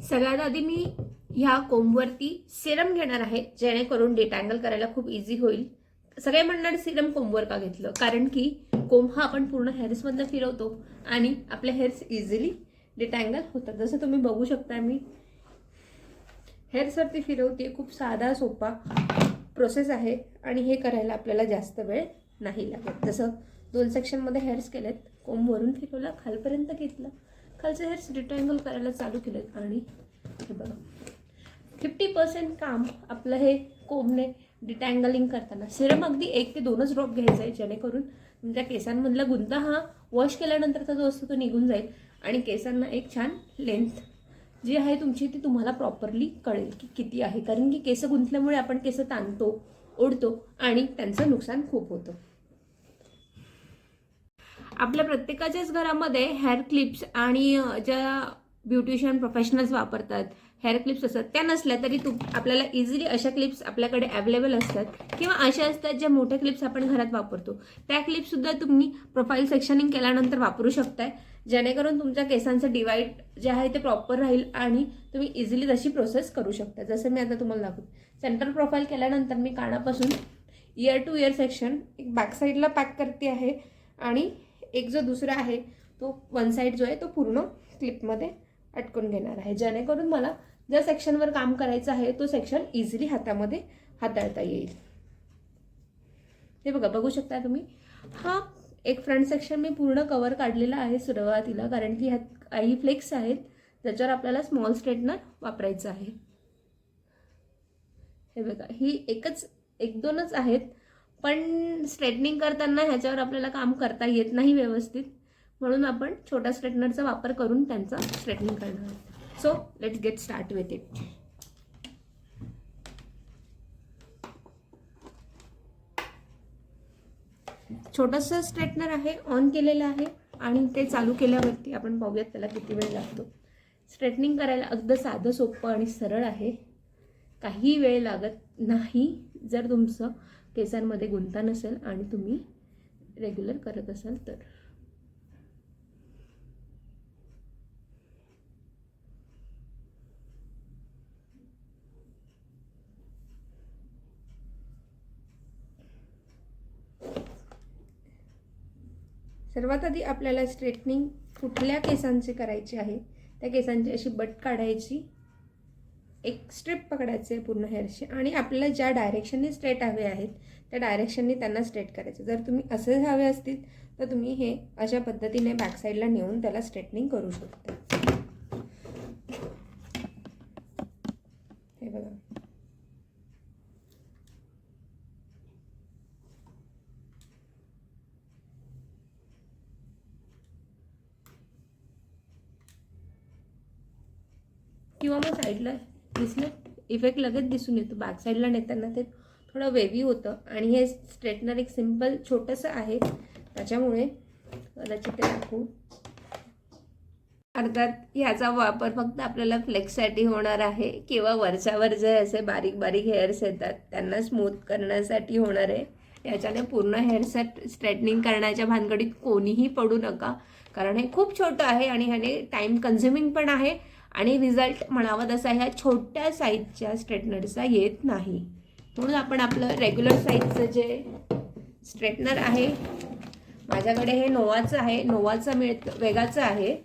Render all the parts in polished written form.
सगळ्यात आधी मी ह्या कोंबवरती सिरम घेणार आहे, जेणेकरून डिटँगल करायला खूप इझी होईल. सगळे म्हणणार सिरम कोंबवर का घेतलं, कारण की कोंब हा आपण पूर्ण हेअर्समधनं फिरवतो आणि आपले हेअर्स इझिली डिटँगल होतात. जसं तुम्ही बघू शकता मी हेअर्सवरती फिरवते. खूप साधा सोपा प्रोसेस आहे आणि हे करायला आपल्याला जास्त वेळ नाही लागत. जसं 2 सेक्शनमध्ये हेअर्स केलेत, कोंबवरून फिरवलं, खालपर्यंत घेतलं, खालचे हेअर्स डिटँगल करायला चालू केलेत आणि हे बघा 50% काम आपलं हे कोंबने डिटँगलिंग करताना. सिरम अगदी 1 ते 2च ड्रॉप घ्यायचं आहे, जेणेकरून तुमच्या केसांमधला गुंता हा वॉश केल्यानंतरचा जो असतो तो निघून जाईल आणि केसांना एक छान लेंथ जी आहे तुमची ती तुम्हाला प्रॉपरली कळेल की किती आहे. कारण की केस गुंतल्यामुळे आपण केस ताणतो, ओढतो आणि त्यांचं नुकसान खूप होतं. आपल्या प्रत्येकाच्याच घरामध्ये हेअर क्लिप्स आणि ज्या ब्युटिशियन प्रोफेशनल्स वापरतात हेअर क्लिप्स असतात, त्या नसल्या तरी आपल्याला इझिली अशा क्लिप्स आपल्याकडे अवेलेबल असतात किंवा अशा असतात ज्या मोठ्या क्लिप्स आपण घरात वापरतो. त्या क्लिप्ससुद्धा तुम्ही प्रोफाईल सेक्शनिंग केल्यानंतर वापरू शकताय, जेणेकरून तुमच्या केसांचं डिवाईड जे आहे ते प्रॉपर राहील आणि तुम्ही इझिली तशी प्रोसेस करू शकता. जसं मी आता तुम्हाला दाखवते. सेंटर प्रोफाईल केल्यानंतर मी कानापासून इयर टू इयर सेक्शन एक बॅक साईडला पॅक करते आहे आणि एक जो दुसरा आहे तो वन साईड जो आहे तो पूर्ण क्लिपमध्ये अटकून घेणार आहे, जेणेकरून मला ज्या सेक्शनवर काम करायचं आहे तो सेक्शन इझिली हातामध्ये हाताळता येईल. हे बघा, बघू शकता तुम्ही. हा एक फ्रंट सेक्शन मी पूर्ण कव्हर काढलेला आहे सुरुवातीला, कारण की ह्यात काही फ्लेक्स आहेत ज्याच्यावर आपल्याला स्मॉल स्ट्रेटनर वापरायचं आहे. हे बघा, ही एक दोनच आहेत, पण स्ट्रेटनिंग करताना ह्याच्यावर आपल्याला काम करता येत नाही व्यवस्थित, म्हणून आपण छोटा स्ट्रेटनरचा वापर करून त्यांचा स्ट्रेटनिंग करणार आहोत. So let's get start with it. छोटंसं स्ट्रेटनर आहे, ऑन केलेलं आहे आणि ते चालू केल्यावरती आपण पाहूयात त्याला किती वेळ लागतो. स्ट्रेटनिंग करायला अगदी साधं सोपं आणि सरळ आहे, काही वेळ लागत नाही जर तुमचं केसांमध्ये गुंता नसेल आणि तुम्ही रेग्युलर करत असाल तर. सर्वात आधी आपल्याला स्ट्रेटनिंग कुठल्या केसांची करायची आहे त्या केसांची अशी बट काढायची, एक स्ट्रिप पकडायचे पूर्ण हेअरची आणि आपल्याला ज्या डायरेक्शनने स्ट्रेट हवे आहेत त्या डायरेक्शनने त्यांना स्ट्रेट करायचं. जर तुम्ही असे हवे असतील तर तुम्ही हे अशा पद्धतीने बॅक साईडला नेऊन त्याला स्ट्रेटनिंग करू शकता. हे बघा, किंवा मग साईडला दिसलं इफेक्ट लगेच दिसून येतो. बॅक साईडला नेताना ते थोडं वेवी होतं आणि हे स्ट्रेटनर एक सिंपल छोटंसं आहे, त्याच्यामुळे कदाचित ते दाखवू. अर्थात ह्याचा वापर फक्त आपल्याला फ्लेक्ससाठी होणार आहे किंवा वरच्यावर जे असे बारीक बारीक हेअर्स येतात त्यांना स्मूथ करण्यासाठी होणार आहे. याच्याने पूर्ण हेअर स्ट्रेटनिंग करण्याच्या भानगडीत कोणीही पडू नका, कारण हे खूप छोटं आहे आणि ह्याने टाईम कन्झ्युमिंग पण आहे आणि रिझल्ट म्हणावा तसा ह्या छोट्या साईजच्या स्ट्रेटनरचा येत नाही. म्हणून आपण आपलं रेग्युलर साईजचं जे स्ट्रेटनर आहे, माझ्याकडे हे नोवाचं आहे, नोवाचं वेगाचं आहे,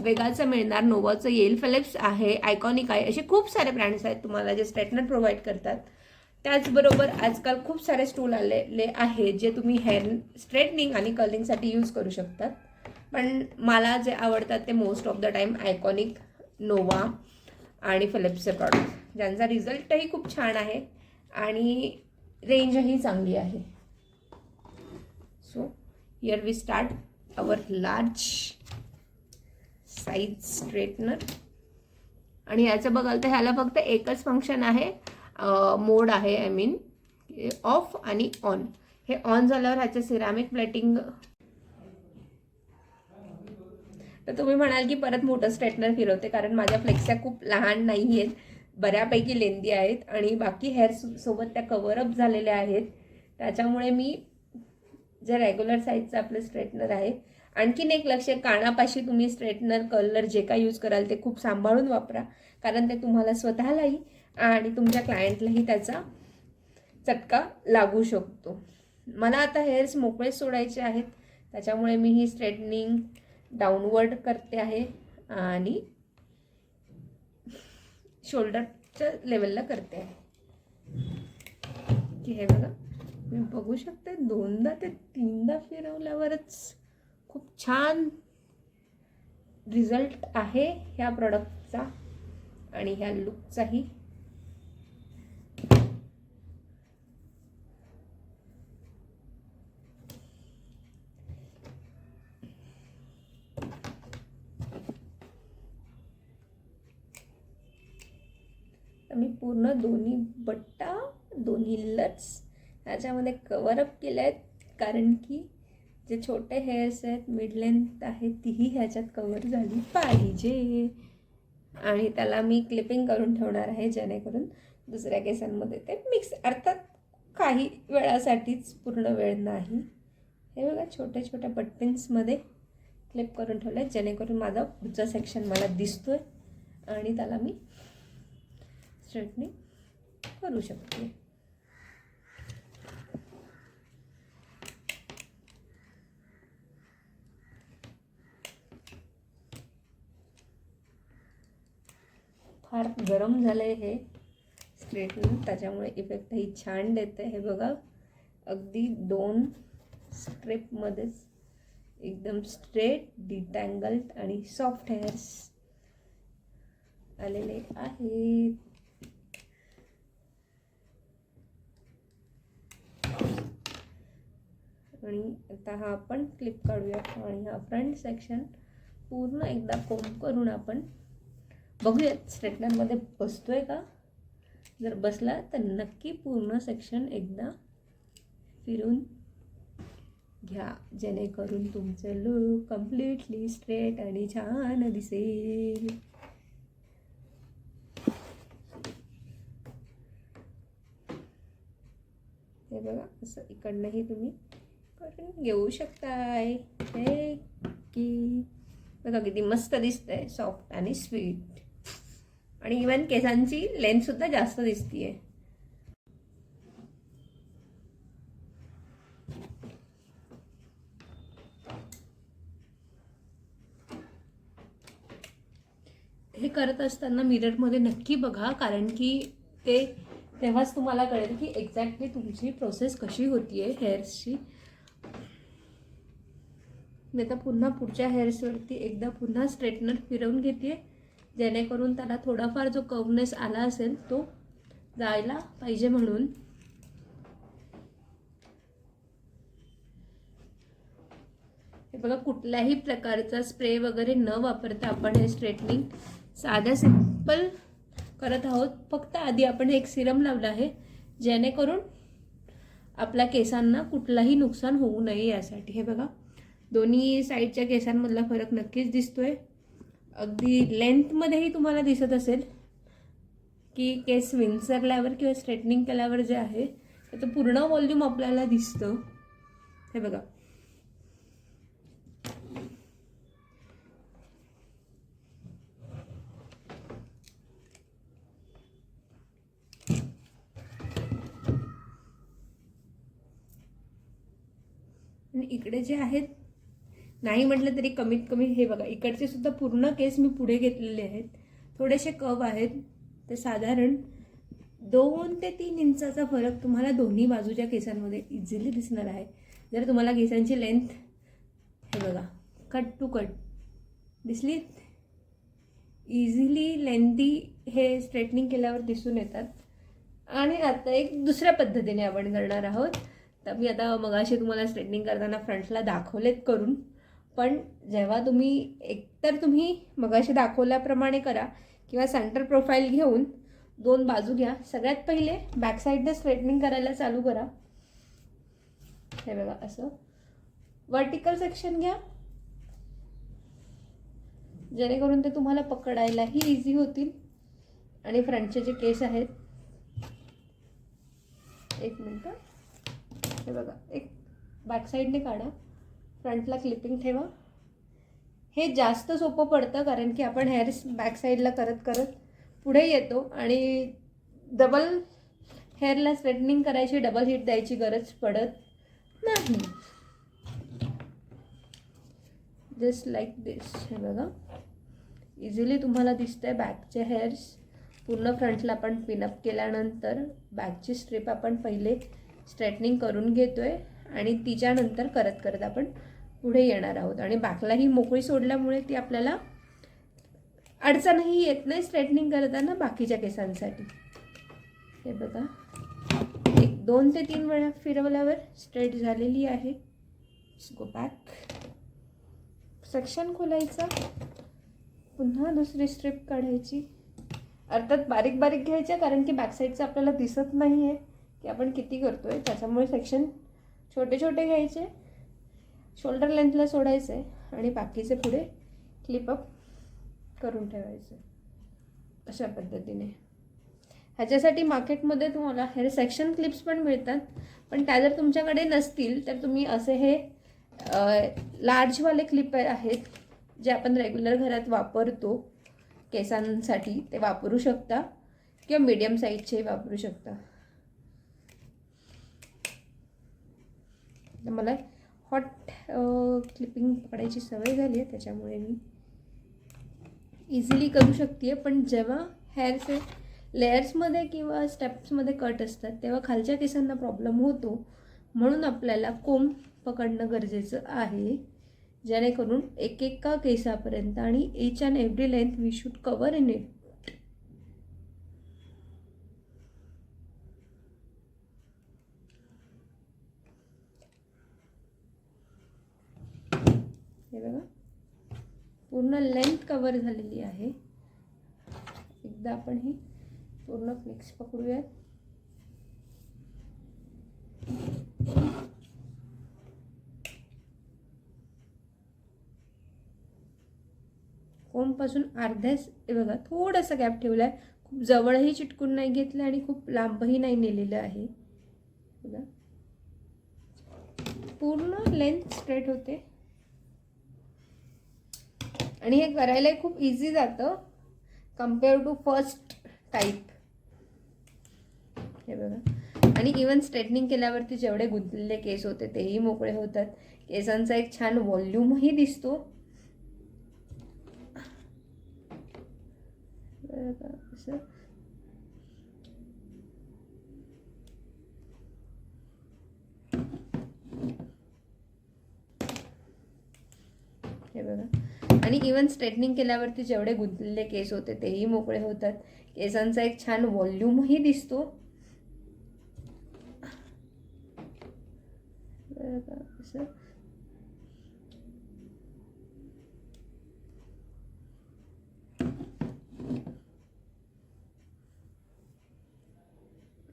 वेगाचं मिळणार, नोवाचं येईल, फिलिप्स आहे, आयकॉनिक आहे, असे खूप सारे ब्रँड्स आहेत तुम्हाला जे स्ट्रेटनर प्रोव्हाइड करतात. त्याचबरोबर आजकाल खूप सारे स्टूल आलेले आहेत जे तुम्ही हेअर स्ट्रेटनिंग आणि कर्लिंगसाठी यूज करू शकतात. पण मला जे आवडतात ते most of the time iconic, Nova आणि फिलिप्सचे प्रॉडक्ट, ज्यांचा रिझल्टही खूप छान आहे आणि रेंजही चांगली आहे. So here we start our large size straightener. आणि याचं बघाल तर ह्याला फक्त एकच फंक्शन आहे, मोड आहे, आय मीन ऑफ आणि ऑन. हे ऑन झाल्यावर ह्याचं सिरामिक प्लेटिंग, तर तुम्ही म्हणाल की परत मोठं स्ट्रेटनर फिरवते, कारण माझ्या फ्लेक्सच्या खूप लहान नाही आहेत, बऱ्यापैकी लेंदी आहेत आणि बाकी हेअर सोबत त्या कव्हरअप झालेल्या आहेत. त्याच्यामुळे मी जे रेग्युलर साईजचं आपलं स्ट्रेटनर आहे आणखीन एक लक्ष, कानापाशी तुम्ही स्ट्रेटनर कलर जे काय यूज कराल ते खूप सांभाळून वापरा, कारण ते तुम्हाला स्वतःलाही आणि तुमच्या क्लायंटलाही त्याचा चटका लागू शकतो. मला आता हेअर्स मोकळे सोडायचे आहेत, त्याच्यामुळे मी ही स्ट्रेटनिंग डाऊनवर्ड करते आहे आणि शोल्डरच्या लेवलला करते आहे. की हे बघा, मी बघू शकते 2दा ते 3दा फिरवल्यावरच खूप छान रिझल्ट आहे ह्या प्रोडक्टचा आणि ह्या लुकचाही. मी पूर्ण दोन्ही बट्टा, दोन्ही लट्स ह्याच्यामध्ये कव्हरअप केले आहेत, कारण की जे छोटे हेअर्स आहेत, मिड लेंथ आहे, तीही ह्याच्यात कव्हर झाली पाहिजे. आणि त्याला मी क्लिपिंग करून ठेवणार आहे, जेणेकरून दुसऱ्या केसांमध्ये ते मिक्स, अर्थात काही वेळासाठीच, पूर्ण वेळ नाही. हे बघा, छोट्या छोट्या बट्टिन्समध्ये क्लिप करून ठेवलं आहे, जेणेकरून माझा पुढचा सेक्शन मला दिसतोय आणि त्याला मी स्ट्रेटनिंग करू शकते. फार गरम झालंय हे स्ट्रेटनिंग, त्याच्यामुळे इफेक्टही छान देते. हे बघा, अगदी 2 स्ट्रिपमध्येच एकदम स्ट्रेट, डिटँगल्ड आणि सॉफ्ट हेअर्स आलेले आहेत. आणि आता हा आपण क्लिप काढूया आणि हा फ्रंट सेक्शन पूर्ण एकदा कोम्ब करून आपण बघूयात स्ट्रेटनरमध्ये बसतोय का. जर बसला तर नक्की पूर्ण सेक्शन एकदा फिरून घ्या, जेणेकरून तुमचं लुक कम्प्लिटली स्ट्रेट आणि छान दिसेल. हे बघा, असं इकडनंही तुम्ही करून घेऊ शकताय. हे की बघा किती मस्त दिसतंय, सॉफ्ट आणि स्वीट, आणि इवन केसांची लेंथसुद्धा जास्त दिसतीये. हे करत असताना मिररमध्ये नक्की बघा, कारण की तेव्हाच तुम्हाला कळेल की एक्झॅक्टली तुमची प्रोसेस कशी होतीये हेअर्सची. मी आता पुन्हा पुढच्या हेअर्सवरती एकदा पुन्हा स्ट्रेटनर फिरवून घेते, जेणेकरून त्याला थोडाफार जो कर्वनेस आला असेल तो जायला पाहिजे म्हणून. हे बघा, कुठल्याही प्रकारचा स्प्रे वगैरे न वापरता आपण हे स्ट्रेटनिंग साध्या सिंपल करत आहोत. फक्त आधी आपण एक सिरम लावलं आहे, जेणेकरून आपल्या केसांना कुठलाही नुकसान होऊ नये यासाठी. हे बघा, दोन्ही साईडच्या केसांमधला फरक नक्कीच दिसतोय. अगदी लेंथमध्येही तुम्हाला दिसत असेल की केस विंचरल्यावर किंवा स्ट्रेटनिंग केल्यावर जे आहे त्याचं पूर्ण व्हॉल्यूम आपल्याला दिसतं. हे बघा, आणि इकडे जे आहेत, नाही म्हटलं तरी कमीत कमी हे बघा, इकडचे सुद्धा पूर्ण केस मी पुढे घेतलेले आहेत. थोडेसे कर्व आहेत, ते साधारण 2 ते 3 इंचाचा फरक तुम्हाला दोन्ही बाजूच्या केसांमध्ये इझिली दिसणार आहे. जर तुम्हाला केसांची लेंथ हे बघा कट टू कट दिसली, इझिली लेंथी हे स्ट्रेटनिंग केल्यावर दिसून येतात. आणि आता एक दुसऱ्या पद्धतीने आपण करणार आहोत. तर मी आता मगाशी तुम्हाला स्ट्रेटनिंग करताना फ्रंटला दाखवलेत करून, पण जेव्हा तुम्ही एकतर तुम्ही मगाशी दाखवल्याप्रमाणे करा किंवा सेंटर प्रोफाईल घेऊन 2 बाजू घ्या. सगळ्यात पहिले बॅक साईडने स्ट्रेटनिंग करायला चालू करा. हे बघा, असं वर्टिकल सेक्शन घ्या, जेणेकरून ते तुम्हाला पकडायलाही इझी होतील. आणि फ्रंटचे जे केस आहेत, एक मिनटं, हे बघा, एक बॅक साईडने काढा, फ्रंटला क्लिपिंग ठेवा हे जास्त सोपं पडतं, कारण की आपण हेअर्स बॅक साईडला करत करत पुढे येतो आणि डबल हेअरला स्ट्रेटनिंग करायची, डबल हीट द्यायची गरज पडत नाही. जस्ट लाईक दिस. हे बघा, इझिली तुम्हाला दिसतंय बॅकचे हेअर्स. पूर्ण फ्रंटला आपण पिनअप केल्यानंतर बॅकची स्ट्रिप आपण पहिले स्ट्रेटनिंग करून घेतोय आणि तिच्यानंतर करत करत आपण पुढे येणार आहोत. आणि बॅकला ही मोकळी सोडल्यामुळे ती आपल्याला अडचणही येत नाही स्ट्रेटनिंग करताना बाकीच्या केसांसाठी. हे बघा, एक 2 ते 3 वेळा फिरवल्यावर स्ट्रेट झालेली आहे. Go back. सेक्शन खोलायचा, पुन्हा दुसरी स्ट्रिप काढायची. अर्थात बारीक बारीक घ्यायच्या, कारण की बॅक साईडचं आपल्याला दिसत नाही आहे की आपण किती करतो आहे, त्याच्यामुळे सेक्शन छोटे छोटे घ्यायचे, शोल्डर लेंथला सोडायचे आणि बाकीचे पुढे क्लिपअप करून ठेवायचे अशा पद्धतीने. ह्याच्यासाठी मार्केटमध्ये तुम्हाला हेअर सेक्शन क्लिप्स पण मिळतात, पण त्या जर तुमच्याकडे नसतील तर तुम्ही असे हे लार्जवाले क्लिप आहेत जे आपण रेग्युलर घरात वापरतो केसांसाठी, ते वापरू शकता किंवा मीडियम साईजचे वापरू शकता. मला हॉट क्लिपिंग पकडायची सवय झाली आहे, त्याच्यामुळे मी इझिली करू शकते. पण जेव्हा हेअरचे लेयर्समध्ये किंवा स्टेप्समध्ये कट असतात तेव्हा खालच्या केसांना प्रॉब्लेम होतो, म्हणून आपल्याला कोंब पकडणं गरजेचं आहे, जेणेकरून एकेका केसापर्यंत आणि each and every length we should cover in it. हे बघा, पूर्ण लेंथ कवर झालेली आहे. एकदा आपण ही पूर्ण फ्लेक्स पकडूयात. कोंबपासून अर्ध्याच, हे बघा, थोडासा गॅप ठेवला आहे. खूप जवळही चिटकून नाही घेतलं आणि खूप लांबही नाही नेलेलं आहे. बघा, पूर्ण लेंथ स्ट्रेट होते आणि हे करायला खूप इझी जातं कम्पेअर टू फर्स्ट टाईप. हे बघा, आणि इवन स्ट्रेटनिंग केल्यावरती जेवढे गुंतलेले केस होते तेही मोकळे होतात. केसांचा एक छान व्हॉल्यूमही दिसतो. असं हे बघा, आणि इवन स्ट्रेटनिंग केल्यावरती जेवढे गुंतलेले केस होते तेही मोकळे होतात. केसांचा एक छान व्हॉल्यूमही दिसतो. असं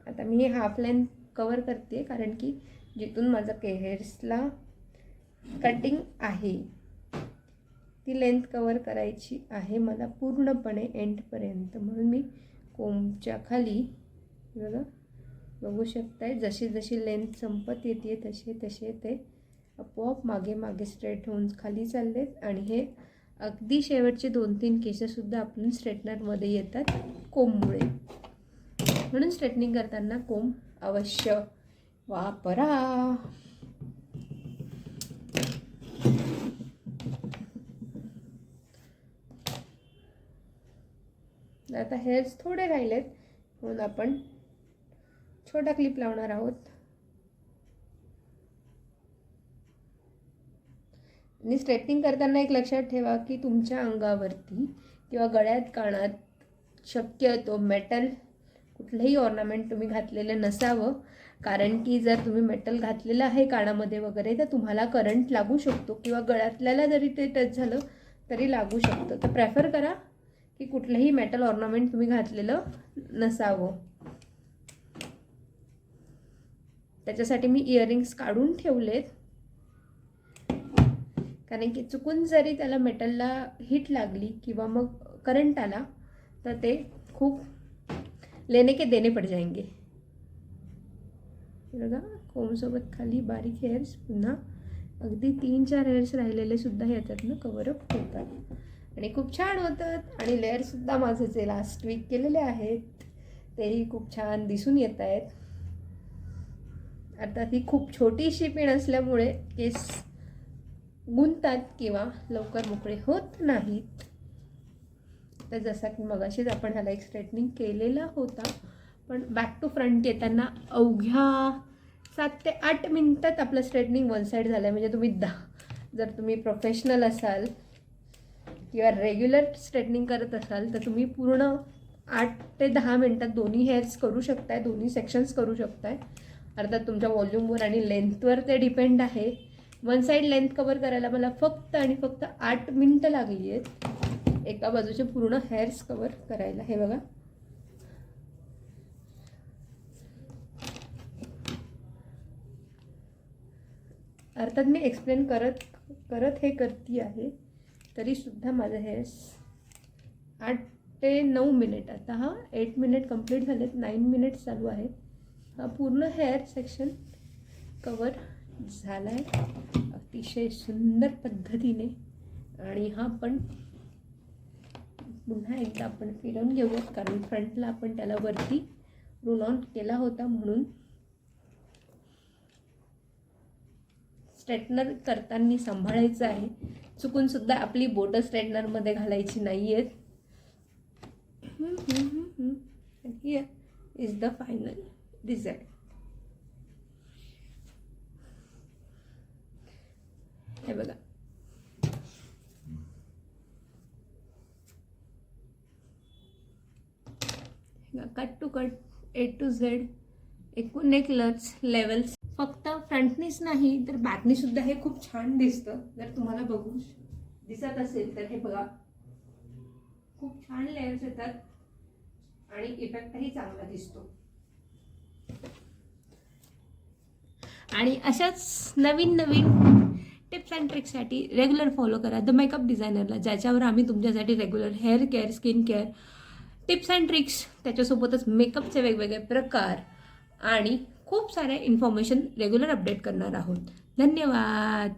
आता मी हे हाफ लेंथ कवर करते, कारण की जिथून माझं हेअर्सला कटिंग आहे ती लेंथ कवर करायची आहे मला पूर्णपणे एंडपर्यंत. म्हणून मी कोंबच्या खाली, बघा, बघू शकताय, जशी जशी लेंथ संपत येते तसे तसे ते आपोआप मागे मागे स्ट्रेट होऊन खाली चाललेत. आणि हे अगदी शेवटचे 2-3 केससुद्धा आपण स्ट्रेटनरमध्ये येतात कोंबमुळे. म्हणून स्ट्रेटनिंग करताना कोंब अवश्य वापरा. आता हेअर्स थोडे राहिलेत म्हणून आपण छोटा क्लिप लावणार आहोत. आणि स्ट्रेटनिंग करताना एक लक्षात ठेवा की तुमच्या अंगावरती किंवा गळ्यात कानात शक्यतो मेटल कुठलंही ऑर्नामेंट तुम्ही घातलेलं नसावं, कारण की जर तुम्ही मेटल घातलेलं आहे कानामध्ये वगैरे तर तुम्हाला करंट लागू शकतो किंवा गळ्यातल्याला जरी ते टच झालं तरी लागू शकतं. तर प्रेफर करा की कुठलंही मेटल ऑर्नामेंट तुम्ही घातलेलं नसावं. त्याच्यासाठी मी इयरिंग्स काढून ठेवलेत, कारण की चुकून जरी त्याला मेटलला हिट लागली किंवा मग करंट आला तर ते खूप लेने के देने पड़ जाएंगे. बघा, कोंबसोबत खाली बारीक हेअर्स पुन्हा अगदी 3-4 हेअर्स राहिलेले सुद्धा ह्याच्यातनं कवरअप होतात आणि खूप छान होतात. आणि लेअरसुद्धा माझे जे लास्ट वीक केलेले आहेत तेही खूप छान दिसून येत आहेत. अर्थात ही खूप छोटीशी पिन असल्यामुळे केस गुंततात किंवा लवकर मोकळे होत नाहीत. तर जसा की मगाशीच आपण ह्याला एक स्ट्रेटनिंग केलेला होता, पण बॅक टू फ्रंट येताना अवघ्या 7 ते 8 मिनिटात आपलं स्ट्रेटनिंग वन साईड झालं आहे. म्हणजे तुम्ही जर तुम्ही प्रोफेशनल असाल किंवा रेग्युलर स्ट्रेटनिंग करत असाल तर तुम्ही पूर्ण 8 ते 10 मिनिटात दोन्ही हेअर्स करू शकताय, दोन्ही सेक्शन्स करू शकताय. अर्थात तुमच्या व्हॉल्यूमवर आणि लेंथवर ते डिपेंड आहे. वन साईड लेंथ कवर करायला मला फक्त आणि फक्त 8 मिनटं लागली आहेत एका बाजूचे पूर्ण हेअर्स कवर करायला. हे बघा, अर्थात मी एक्सप्लेन करत हे करती आहे तरीसुद्धा माझं हेअर्स 8 ते 9 मिनिट, आता हा 8 मिनिट कंप्लीट झालेत, 9 मिनिट्स चालू आहे. हा पूर्ण हेअर सेक्शन कवर झाला आहे अतिशय सुंदर पद्धतीने. आणि हा पण पुन्हा एकदा आपण फिरवून घेऊयात, कारण फ्रंटला आपण त्याला वरती रोल ऑन केला होता म्हणून. स्ट्रेटनर करताना सांभाळायचं आहे, चुकून सुद्धा आपली बोटं स्ट्रेटनरमध्ये घालायची नाही आहेत. Here is the final result. हे बघा, cut to cut, A to Z, एकूण एक लच लेवल्स. फक्त फ्रंटनीच नाही तर बॅकनी सुद्धा हे खूप छान दिसतं. जर तुम्हाला बघू दिसत असेल तर हे बघा, खूप छान लेयर्स येतात आणि इफेक्टही चांगला दिसतो. आणि अशाच नवीन टिप्स अँड ट्रिक्ससाठी रेग्युलर फॉलो करा द मेकअप डिझायनरला, ज्याच्यावर आम्ही तुमच्यासाठी regular hair care, skin care, tips and tricks, त्याच्यासोबतच मेकअपचे वेगवेगळे प्रकार आणि खूप साऱ्या इन्फॉर्मेशन रेग्युलर अपडेट करणार आहोत. धन्यवाद.